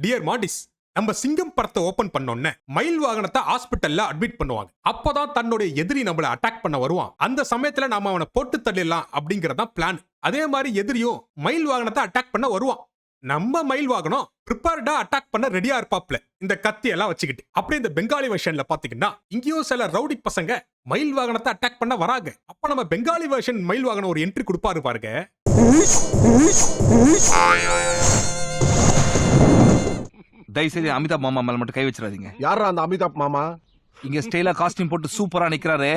Dear மாடிஸ், நம்ம சிங்கம் படத்தை ஓபன் பண்ணோன்னே மயில் வாகனத்தை ஹாஸ்பிட்டல்ல அட்மிட் பண்ணுவாங்க. அப்பதான் தன்னுடைய எதிரி நம்மள அட்டாக் பண்ண வருவான். அந்த சமயத்துல நாம அவனை போட்டு தள்ளிடலாம் அப்படிங்கறதா பிளான். அதே மாதிரி எதிரியும் மயில் வாகனத்தை அட்டாக் பண்ண வருவான். நம்ம மயில் வாகனம் ப்ரிப்பேர்டா அட்டாக் பண்ண ரெடியா இருப்பாப்ல, இந்த கத்தி எல்லாம் வச்சுக்கிட்டு. அப்படியே இந்த பெங்காலி வெர்ஷன்ல பாத்தீங்கன்னா இங்கேயும் சில ரவுடி பசங்க மயில் வாகனத்தை அட்டாக் பண்ண வராங்க. அப்ப நம்ம பெங்காலி வெர்ஷன் மயில் வாகனம் ஒரு என்ட்ரி கொடுப்பாரு பாருங்க. தயவுசெய்து அமிதாப் மாமா மேல மட்டும் கை வச்சிடாதீங்க. யாரா அந்த அமிதாப் மாமா? இங்க ஸ்டைலா காஸ்டியூம் போட்டு சூப்பரா நிக்கிறாரு,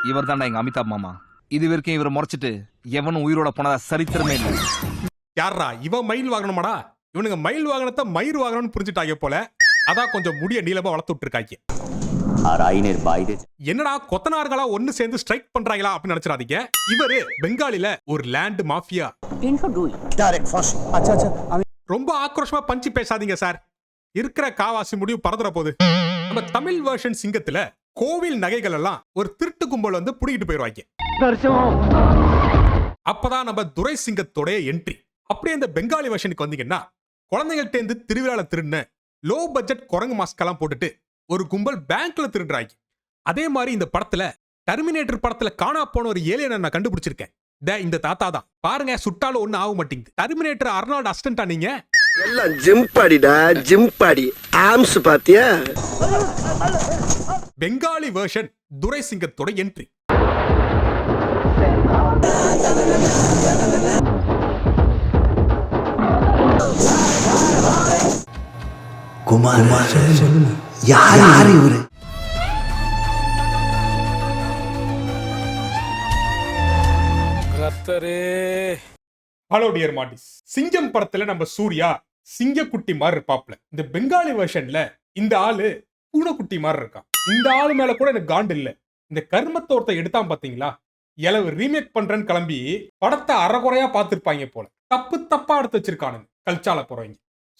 இவர் தான்டா எங்க அமிதாப் மாமா. இது வரைக்கும் இவரை முறைச்சிட்டு எவனும் உயிரோட போனதா சரித்திரமே இல்லை. யாரா இவன் மயில் வாகனமாடா? இவனுங்க மயில் வாகனத்தை மயிர் வாகனம்னு புரிஞ்சுட்டாங்க போல. அதான் கொஞ்சம் முடிய நீளமா வளர்த்து விட்டுருக்காங்க. என்னடா கொத்தனார்களா ஒண்ணு சேர்ந்து ஸ்ட்ரைக் பண்றாங்களா அப்படின்னு நினைச்சிடாதீங்க. இவரு பெங்காலில ஒரு லேண்ட் மாஃபியா. ரொம்ப ஆக்ரோஷமா பஞ்சி பேசாதீங்க சார். இருக்கிற காவாசி முடிவு பறந்துற போது. நம்ம தமிழ் வெர்ஷன் சிங்கத்துல கோவில் நகைகள் எல்லாம் ஒரு திருட்டு கும்பல் வந்து புடிக்கிட்டு போயிருவாங்க. அப்பதான் நம்ம துரை சிங்கத்தோட என்ட்ரி. அப்படியே இந்த பெங்காலி வெர்ஷனுக்கு வந்தீங்கன்னா குழந்தைகள்ட்ட இருந்து திருவிழால திருடுன லோ பட்ஜெட் குரங்கு மாஸ்க் எல்லாம் போட்டுட்டு ஒரு கும்பல் பேங்க்ல திருடுறாங்க. அதே மாதிரி இந்த படத்துல டெர்மினேட்டர் படத்துல காணா போன ஒரு ஏலியனை நான் கண்டுபிடிச்சிருக்கேன். இந்த தாத்தா தான் பாருங்க, சுட்டாலும் ஒண்ணு ஆக மாட்டேங்குது. டெர்மினேட்டர் அர்னால்ட் அசிஸ்டன்டா நீங்க? எல்லாம் ஜிம்பாடிடா, ஜிம்பாடி. ஆம்ஸ் பாத்தியா? பெங்காலி வெர்ஷன் துரை சிங்கத்தோட என்ட்ரி. குமார் யார் இவரு? ஹலோ டியர் மாட்டிஸ், சிங்கம் படத்துல நம்ம சூர்யா சிங்கக்குட்டி மாதிரி இருப்பாப்ல. இந்த பெங்காலி வெர்ஷன்ல இந்த ஆளு பூனைக்குட்டி மாதிரி இருக்கான். இந்த ஆளு மேல கூட எனக்கு காண்டு இல்ல. இந்த கர்மத்தோரத்தை எடுத்தான் பாத்தீங்களா, எலவு ரீமேக் பண்றேன்னு கிளம்பி படத்தை அறகுறையா பார்த்திருப்பாங்க போல. தப்பு தப்பா எடுத்து வச்சிருக்கானுங்க கல்ச்சால போறவங்க.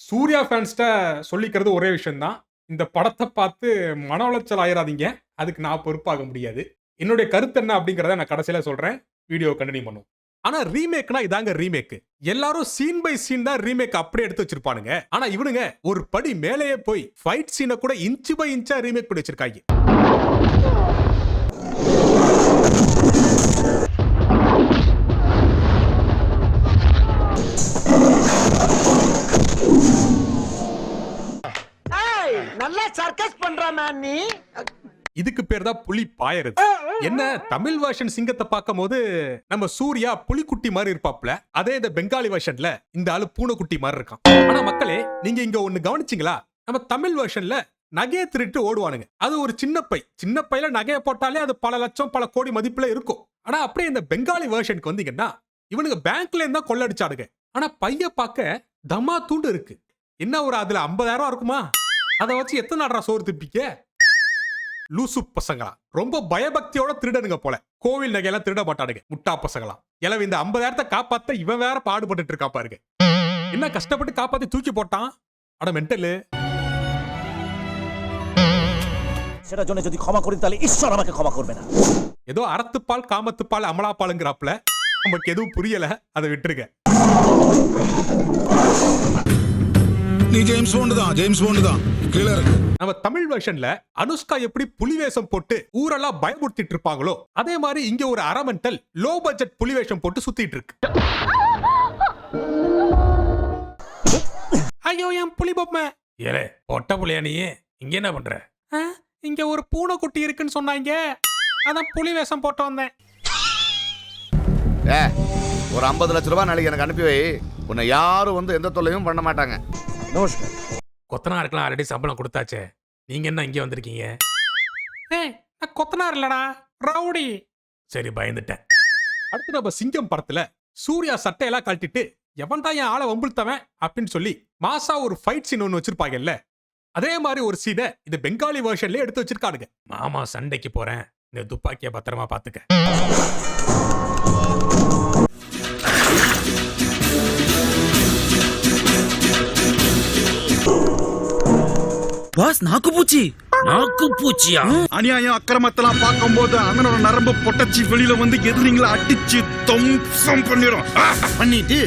சூர்யா ஃபேன்ஸ்ட சொல்லிக்கிறது ஒரே விஷயம் தான், இந்த படத்தை பார்த்து மன உளைச்சல் ஆயிராதீங்க. அதுக்கு நான் பொறுப்பாக முடியாது. என்னுடைய கருத்து என்ன அப்படிங்கறத நான் கடைசியில சொல்றேன். வீடியோ கண்டினியூ பண்ணுவோம். ஆனா ரீமேக்னா இதாங்க ரீமேக். எல்லாரும் சீன் பை சீன் தான் ரீமேக் அப்படியே எடுத்து வச்சிருப்பானுங்க. ஆனா இவனுங்க ஒரு படி மேலேயே போய் ஃபைட் சீனை கூட இன்ச் பை இன்ச்சா ரீமேக் பண்ணி வச்சிருக்காங்க. நல்லா சர்க்கஸ் பண்றா மேன் நீ. இதுக்கு பேர் தான் புலி பாயறது. என்ன தமிழ் வெர்ஷன் சிங்கத்தை பார்க்கும் போது நம்ம சூர்யா புலிக்குட்டி மாதிரி இருப்பாப்ல, அதே இந்த பெங்காலி வெர்ஷன்ல இந்த ஆளு பூனைக்குட்டி மாதிரி இருக்கான். ஆனா மக்களே, நீங்க இங்க ஒண்ணு கவனிச்சீங்களா? நம்ம தமிழ் வெர்ஷன்ல நகையை திருட்டு ஓடுவானுங்க. அது ஒரு சின்ன பையில நகையை போட்டாலே அது பல லட்சம் பல கோடி மதிப்புல இருக்கும். ஆனா அப்படியே இந்த பெங்காலி வெர்ஷனுக்கு வந்தீங்கன்னா இவனுங்க பேங்க்ல இருந்தா கொள்ளடிச்சாடுங்க. ஆனா பைய பார்க்க தம்மா தூண்டு இருக்கு. என்ன ஒரு அதுல 50,000 இருக்குமா? அதை வச்சு எத்தனை நாடா சோறு திப்பிக்க? லூசு பசங்களா, ரொம்ப பயபக்தியோட திருடனுங்க போல. கோவில் நகையெல்லாம் திருட மாட்டானுங்க முட்டா பசங்களா. எனவே இந்த 50,000 காப்பாத்த இவன் வேற பாடுபட்டு இருக்கா பாருங்க. என்ன கஷ்டப்பட்டு காப்பாத்தி தூக்கி போட்டான். அட மென்டலு. সেটার জন্য যদি ক্ষমা করি তাহলে ঈশ্বর আমাকে ক্ষমা করবে না. ஏதோ அறத்துப்பால் காமத்துப்பால் அமலாப்பாலுங்கிறாப்ல. நமக்கு எதுவும் புரியல, அதை விட்டுருங்க. நீ ஜேம்ஸ் பாண்ட் தான் கீழ இருக்கு. நம்ம தமிழ் வெர்ஷன்ல அனுஷ்கா எப்படி புலி வேஷம் போட்டு ஊரெல்லாம் பயமுறுத்திட்டு இருப்பாங்களோ, அதே மாதிரி இங்க ஒரு அரமெண்டல் லோ பட்ஜெட் புலி வேஷம் போட்டு சுத்திட்டு இருக்கு. ஐயோ என் புலி பொம்மை. ஏலே பொட்ட புலியா நீ இங்க என்ன பண்ற? இங்க ஒரு பூனைக்குட்டி இருக்குன்னு சொன்னாங்க, அதான் புலி வேஷம் போட்டு வந்தேன். ஒரு 50 லட்ச ரூபாய் நாளைக்கு எனக்கு அனுப்பி வை. உன்னை யாரும் வந்து எந்த தொல்லையும் பண்ண மாட்டாங்க. கொத்தனாருக்கெல்லாம் ஆல்ரெடி சம்பளம் கொடுத்தாச்சே, நீங்க என்ன இங்கே வந்திருக்கீங்க? நான் கொத்தனார் இல்லடா, ரவுடி. சரி பயந்துட்டேன். அடுத்து நம்ம சிங்கம் படத்துல சூர்யா சட்டையெல்லாம் கழட்டிட்டு எவன் தான் என் ஆளை வம்புழுத்தவன் அப்படின்னு சொல்லி மாசா ஒரு ஃபைட் சீன் ஒன்று வச்சிருப்பாங்கல்ல, அதே மாதிரி ஒரு சீனை இந்த பெங்காலி வெர்ஷன்ல எடுத்து வச்சிருக்கானுங்க. மாமா சண்டைக்கு போறேன், இந்த துப்பாக்கிய பத்திரமா பாத்துக்க. பாஸ் நாக்குப்பூச்சியா? அநியாயம் அக்கிரமத்தெல்லாம் பார்க்கும்போது அவனோட நரம்பு பொட்டச்சி வெளியில வந்து எதிரிங்களை அடிச்சு தம்சம் பண்ணிடும். பண்ணிட்டு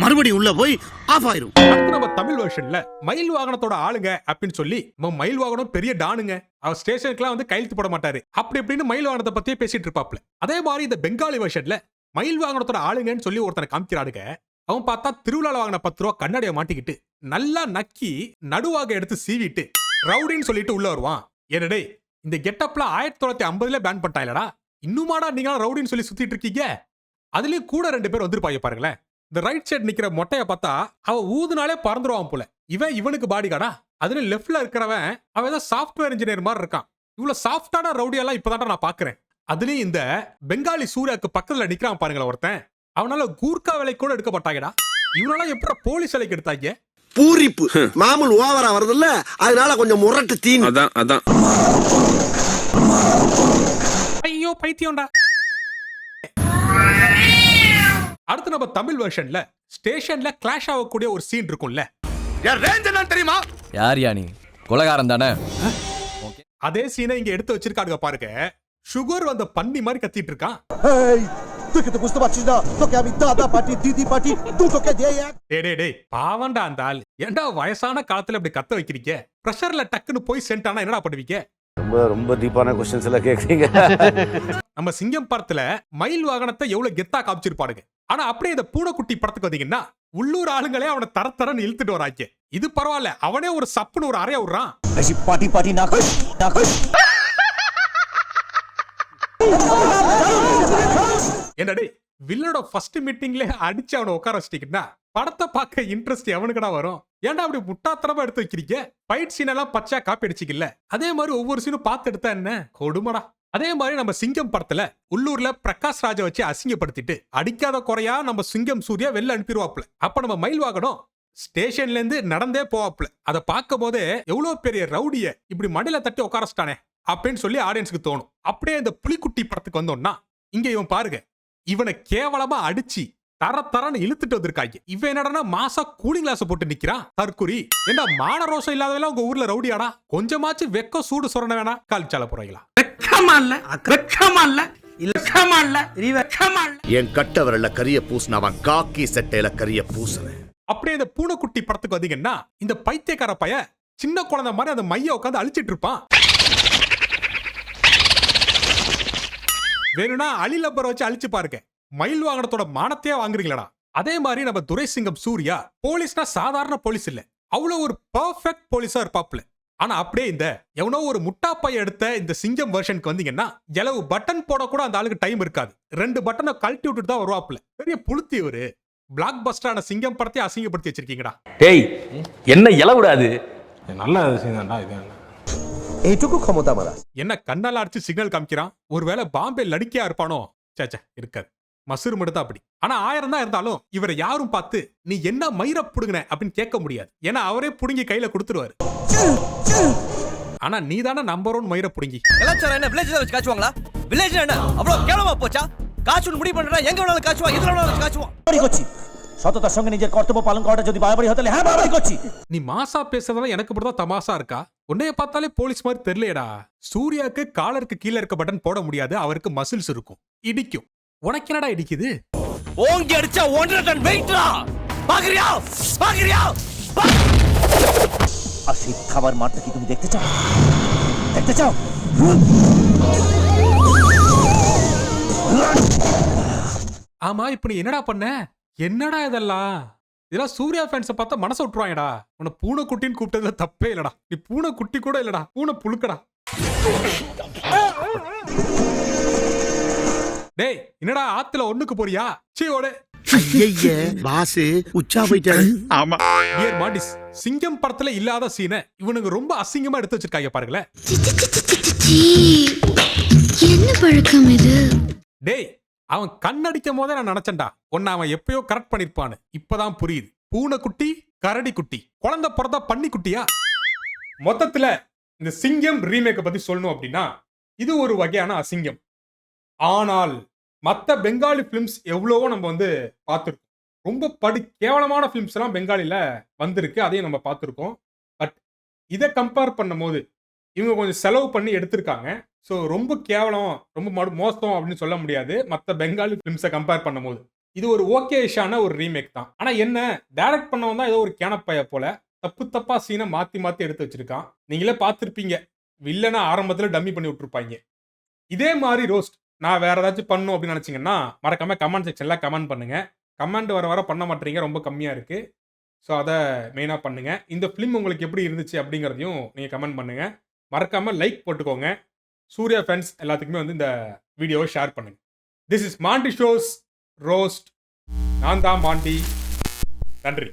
மறுபடியும் உள்ள போய் ஆஃப் ஆயிரும். அடுத்து நம்ம தமிழ் வெர்ஷன்ல மயில் வாகனத்தோட ஆளுங்க அப்படின்னு சொல்லி நம்ம மயில் வாகனம் பெரிய டானுங்க, அவர் ஸ்டேஷனுக்குலாம் வந்து கையெழுத்து போட மாட்டாரு, அப்படி இப்படின்னு மயில் வாகனத்தை பத்தியே பேசிட்டு இருப்பாப்ல. அதே மாதிரி இந்த பெங்காலி வெர்ஷன்ல மயில் வாகனத்தோட ஆளுங்கன்னு சொல்லி ஒருத்தனை காமிக்கிறானுங்க. அவன் பார்த்தா திருவிழால வாங்கின 10 ரூபா கண்ணாடியை மாட்டிக்கிட்டு நல்லா நக்கி நடுவாக எடுத்து சீவிட்டு ரவுடின்னு சொல்லிட்டு உள்ள வருவான். என்னடே இந்த கெட்டப்ல 1950ல பேன் பண்ணிட்டாங்களடா, இன்னுமாடா நீங்க ரவுடின்னு சொல்லி சுத்திட்டு இருக்கீங்க? அதுலயும் கூட 2 பேர் வந்திருப்பாங்க பாருங்களேன். இந்த ரைட் சைடு நிக்கிற மொட்டைய பார்த்தா அவன் ஊதுனாலே பறந்துருவான் போல. இவனுக்கு பாடி கார்டா? அதுல லெஃப்ட்ல இருக்கிறவன் அவன் ஏதோ சாஃப்ட்வேர் இன்ஜினியர் மாதிரி இருக்கான். இவ்வளவு சாஃப்டான ரவுடியெல்லாம் இப்பதான் நான் பாக்குறேன். அதுலயும் இந்த பெங்காலி சூர்யாக்கு பக்கத்துல நிக்கிறான் பாருங்களேன் ஒருத்தன், அவனால கூர்க்கா வேலை கூட எடுக்கப்பட்டாங்கடா. இவனால எப்படி போலீஸ் வேலைக்கு எடுத்தாங்க? பூரிப்பு மாமூல் ஓவரா வருதுல்ல, அதனால கொஞ்சம் முரட்டு தீனி. அதான் ஐயோ பைத்தியம்டா. அடுத்து நம்ம தமிழ் வெர்ஷன்ல ஸ்டேஷன்ல கிளாஷ் ஆகக்கூடிய ஒரு சீன் இருக்கும்ல, என் ரேஞ்ச் என்னன்னு தெரியுமா? யார் யானி கொலகாரம் தானே? அதே சீனை இங்க எடுத்து வச்சிருக்காங்க பாருங்க. சுகர் வந்த பன்னி மாதிரி கத்திட்டு இருக்கான். তুই কি বুঝতে পারছিস না তোকে আমি দাদা পার্টি দিদি পার্টি দুটোকে দিয়ে এক டேய் பாவண்டா அந்த ஆள். ஏன்டா வயசான காலத்துல இப்படி கத்த வைக்கிறீங்க? பிரஷர்ல டக்குன்னு போய் சென்ட் ஆனா என்னடா பண்ணுவீங்க? ரொம்ப டீப்பான क्वेश्चंस எல்லாம் கேக்குறீங்க. நம்ம சிங்கம் படத்துல மயில் வாகனத்தை எவ்வளவு கெத்தா காமிச்சிருப்பாடுங்க. ஆனா அப்படியே இந்த பூனைக்குட்டி படத்துக்கு வந்தீங்கன்னா உள்ளூர் ஆளுங்களே அவனை தரன்னு இழுத்துட்டு வராங்க. இது பரவாயில்ல, அவனே ஒரு சப்புன்னு ஒரு அறைய விடுறான். বেশি পার্টি পার্টি না কর না কর என்னடே வில்லனோட ஃபர்ஸ்ட் மீட்டிங்ல அடிச்சு அவனை உட்கார வச்சிட்டீங்கன்னா படத்தை பார்க்க இன்ட்ரெஸ்ட் எவனுக்குடா வரும்? ஏன்டா அப்படி முட்டாத்தனமா எடுத்து வைக்கிறீங்க? ஃபைட் சீன் எல்லாம் பச்சா காப்பி அடிச்சிக்கல, அதே மாதிரி ஒவ்வொரு சீனும் பார்த்து எடுத்தா என்ன கொடுமடா. அதே மாதிரி நம்ம சிங்கம் படத்துல உள்ளூர்ல பிரகாஷ் ராஜை வச்சு அசிங்கப்படுத்திட்டு அடிக்காத குறையா நம்ம சிங்கம் சூர்யா வெளில அனுப்பிடுவாப்ல. அப்ப நம்ம மயில் வாகனம் ஸ்டேஷன்ல இருந்து நடந்தே போவாப்ல. அதை பார்க்கும் போதே எவ்வளவு பெரிய ரவுடிய இப்படி மடியில தட்டி உட்காரச்சிட்டானே அப்படின்னு சொல்லி ஆடியன்ஸுக்கு தோணும். அப்படியே இந்த புலிக்குட்டி படத்துக்கு வந்தோம்னா இங்க இவன் பாருங்க, இவனை கேவலமா அடிச்சு தரன்னு இழுத்துட்டு வந்திருக்காங்க. இவன் என்னடா மாசா கூலிங் கிளாஸ் போட்டு நிக்கிறான் தற்குறி. என்ன மான ரோசம் இல்லாதவெல்லாம் உங்க ஊர்ல ரவுடியாடா? கொஞ்சமாச்சு வெக்க சூடு சொரண வேணா காலிச்சால போறீங்களா? என் கட்ட விரல்ல கரிய பூசின அவன் காக்கி சட்டையில கரிய பூசுறேன். அப்படியே இந்த பூனைக்குட்டி படத்துக்கு வந்தீங்கன்னா இந்த பைத்தியக்கார பைய சின்ன குழந்தை மாதிரி அந்த மைய உட்காந்து அழிச்சிட்டு இருப்பான். வேணும்னா அலி லப்பரை வச்சு அழிச்சு பாருங்க, மயில் வாகனத்தோட மானத்தையே வாங்குறீங்களா? அதே மாதிரி நம்ம துரைசிங்கம் சூர்யா போலீஸ்னா சாதாரண போலீஸ் இல்ல, அவ்வளவு ஒரு பெர்ஃபெக்ட் போலீஸா இருப்பாப்ல. ஆனா அப்படியே இந்த எவனோ ஒரு முட்டா பைய எடுத்த இந்த சிங்கம் வெர்ஷனுக்கு வந்தீங்கன்னா எலவு பட்டன் போட கூட அந்த ஆளுக்கு டைம் இருக்காது. 2 பட்டனை கழட்டி விட்டுட்டு தான் வருவாப்ல. பெரிய புளுத்தி ஒரு பிளாக் பஸ்டரான சிங்கம் படத்தை அசிங்கப்படுத்தி வச்சிருக்கீங்கடா. டேய் என்ன இலவுடாது? நல்ல சீன்டா இது. এইটুকু ক্ষমতা মারা என்ன கண்ணால அடிச்சு சிக்னல் காமிக்கிறான்? ஒருவேளை பாம்பே லடிக்கையா இருப்பானோ? சேச்சே இருக்காது, மசூர் மட்டும் தான் அப்படி. ஆனா 1000 தான் இருந்தாலும் இவரை யாரும் பார்த்து நீ என்ன மயிர புடுங்கின அப்படின்னு கேட்க முடியாது. ஏன்னா அவரே புடுங்கி கையில கொடுத்துருவாரு. ஆனா நீ தானே நம்பர் 1 மயிர புடுங்கி. கலாச்சாரம் என்ன வில்லேஜ்ல வச்சு காச்சுவாங்களா? வில்லேஜ் என்ன அவ்வளவு கேவலமா போச்சா? காச்சுன்னு முடிவு பண்றா எங்க வேணாலும் காச்சுவா, இதுல வேணாலும் காச்சுவா. বাড়ি করছি সততার সঙ্গে নিজের কর্তব্য পালন করাটা যদি বাড়াবাড়ি হতে হ্যাঁ বাড়াবাড়ি করছি. நீ மாசா பேசுறதெல்லாம் எனக்கு மட்டும் தமாசா இருக்கா? உன்னைய பார்த்தாலே போலீஸ் மாதிரி தெரியலையடா. சூர்யாக்கு காலருக்கு கீழே இருக்க பட்டன் போட முடியாது, அவருக்கு மசில்ஸ் இருக்கும், இடிக்கும். உனக்கு என்னடா இடிக்குது? ஓங்கி அடிச்சா 1.5 டன் வெயிட்ரா. பாக்குறியா பாக்குறியா? আর সেই খাবার মারটা কি তুমি দেখতে চাও? দেখতে চাও? ஆமா இப்ப நீ என்னடா பண்ண? என்னடா இதெல்லாம்? இதெல்லாம் சூர்யா ஃபேன்ஸை பார்த்தா மனசை விட்டுருவாங்கடா. உன்னை பூனை குட்டின்னு கூப்பிட்டதுல தப்பே இல்லடா. நீ பூனை குட்டி கூட இல்லடா, பூனை புழுக்கடா. டேய் என்னடா ஆத்துல ஒண்ணுக்கு போறியா? சீ ஓடு. ஐய பாஸ் உச்சா போயிட்டாரு. ஆமா. டியர் மாண்டிஸ், சிங்கம் படத்துல இல்லாத சீனை இவனுக்கு ரொம்ப அசிங்கமா எடுத்து வச்சிருக்காங்க பாருங்களேன். என்ன பழக்கம் இது? டேய் அவன் கண்ணடிக்கும் போதே நான் நினைச்சேன்டா உன்னை அவன் எப்பயோ கரெக்ட் பண்ணிருப்பான்னு. இப்பதான் புரியுது. பூனை குட்டி கரடி குட்டி குழந்தை பிறந்தா பண்ணி குட்டியா? மொத்தத்துல இந்த சிங்கம் ரீமேக்கை பத்தி சொல்லணும் அப்படின்னா இது ஒரு வகையான அசிங்கம். ஆனால் மற்ற பெங்காலி பிலிம்ஸ் எவ்வளவோ நம்ம வந்து பார்த்துருக்கோம். ரொம்ப கேவலமான பிலிம்ஸ் எல்லாம் பெங்காலில வந்திருக்கு, அதையும் நம்ம பார்த்துருக்கோம். பட் இதை கம்பேர் பண்ணும் போது இவங்க கொஞ்சம் செலவு பண்ணி எடுத்திருக்காங்க. ஸோ ரொம்ப கேவலம் ரொம்ப மோசம் அப்படின்னு சொல்ல முடியாது மற்ற பெங்காலி பிலிம்ஸை கம்பேர் பண்ணும் போது. இது ஒரு ஓகேஷான ஒரு ரீமேக் தான். ஆனா என்ன, டைரக்ட் பண்ணவன் தான் ஏதோ ஒரு கேனப்பைய போல தப்பா சீனை மாத்தி எடுத்து வச்சிருக்கான். நீங்களே பார்த்திருப்பீங்க, வில்லனா ஆரம்பத்துல டம்மி பண்ணி விட்டுருப்பாங்க. இதே மாதிரி ரோஸ்ட் நான் வேற ஏதாச்சும் பண்ணணும் அப்படின்னு நினைச்சீங்கன்னா மறக்காம கமெண்ட் செக்ஷன்ல கமெண்ட் பண்ணுங்க. கமெண்ட் வர பண்ண மாட்டீங்க, ரொம்ப கம்மியா இருக்கு. ஸோ அதை மெயினாக பண்ணுங்க. இந்த ஃபிலிம் உங்களுக்கு எப்படி இருந்துச்சு அப்படிங்கிறதையும் நீங்கள் கமெண்ட் பண்ணுங்க. மறக்காம லைக் போட்டுக்கோங்க. சூர்யா ஃபேன்ஸ் எல்லாத்துக்குமே வந்து இந்த வீடியோவை ஷேர் பண்ணுங்க. This is Mandy show's roast. நான் தான் மாண்டி. நன்றி.